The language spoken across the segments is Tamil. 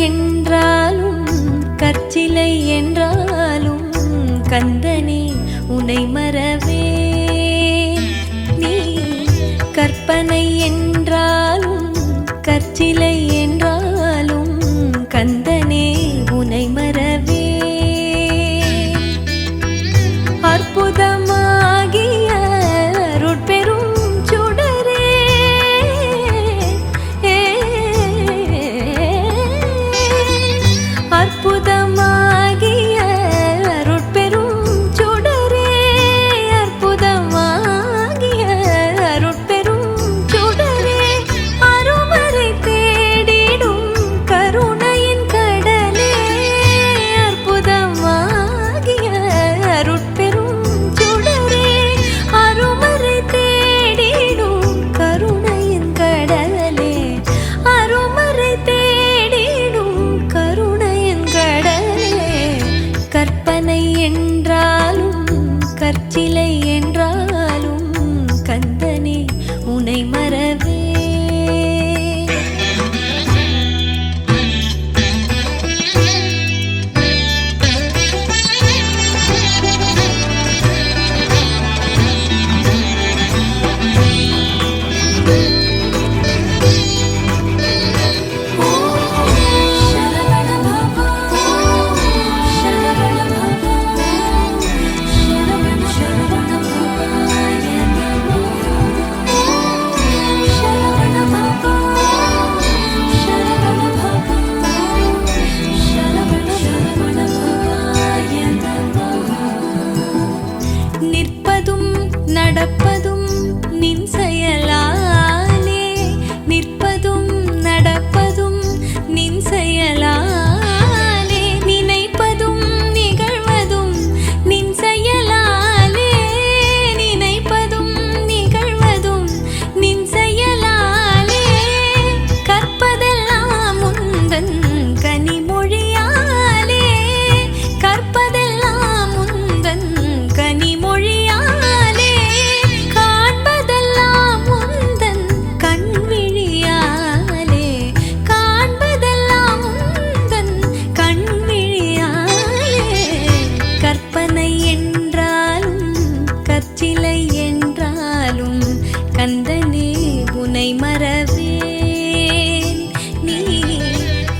என்றாலும் கற்சிலை என்றாலும் கந்தனே உனை மறவே. நீ கற்பனை என்றாலும் கற்சிலை என்றாலும் கந்தனே உனை மறவே. அற்புதமாகிய அருட்பெரும் சுடரே, அற்புதமாகிய அருட்பெரும் சுடரே, அற்புதமாகிய அருட்பெரும் சுடரே, அருமறை தேடிடும் கருணையின் கடலே, அற்புதமாகிய அருட்பெரும் சுடரே, அருமறை தேடிடும் கருணையின் கடலே, அருமறை தேடிடும் கருணையின் கடலே. கற்பனை என்றாலும் கற்சிலை என்றாலும் கந்தனே உனை மறவே. நிற்பதும் நடப்பதும் நின் செயலாலே, நிற்பதும் நடப்பதும் நின் செயலாலே, நினைப்பதும் நிகழ்வதும் நின் செயலாலே, நினைப்பதும் நிகழ்வதும் நின் செயலாலே, கற்பதெல்லாம் உந்தன் கனிமொழியாலே, கற்பதெல்லாம் உந்தன் கனிமொழியாலே, காண்பதெல்லாம் உந்தன் கண்விழியாலே, காண்பதெல்லாம் உந்தன் கண்விழியாலே. கற்பனை என்றாலும் கற்சிலை என்றாலும் கந்தனே உனை மறவேன். நீ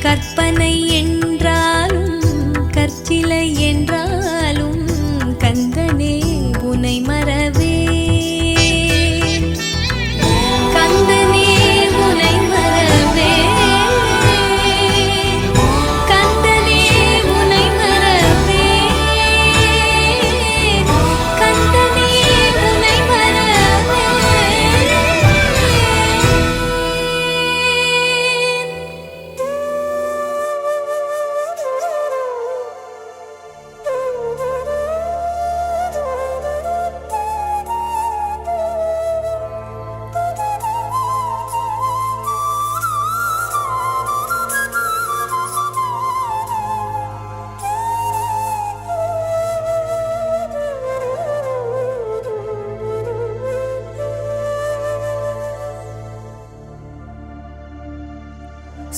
கற்பனை என்றாலும் கற்சிலை என்றாலும் கந்தனே உனை மறவேன். கந்தனே உனை மறவேன். கந்தனே உனை மறவேன். கந்தனே உனை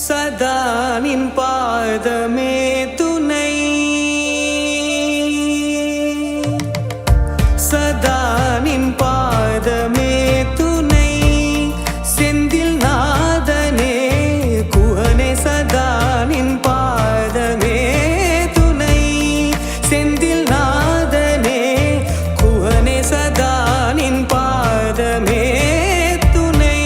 சதா நின் பாதமே துணை, சதா நின் பாதமே துணை, செந்தில் நாதனே குஹனே சதா நின் பாதமே துணை, செந்தில் நாதனே குஹனே சதா நின் பாதமே துணை.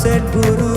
சத்குரு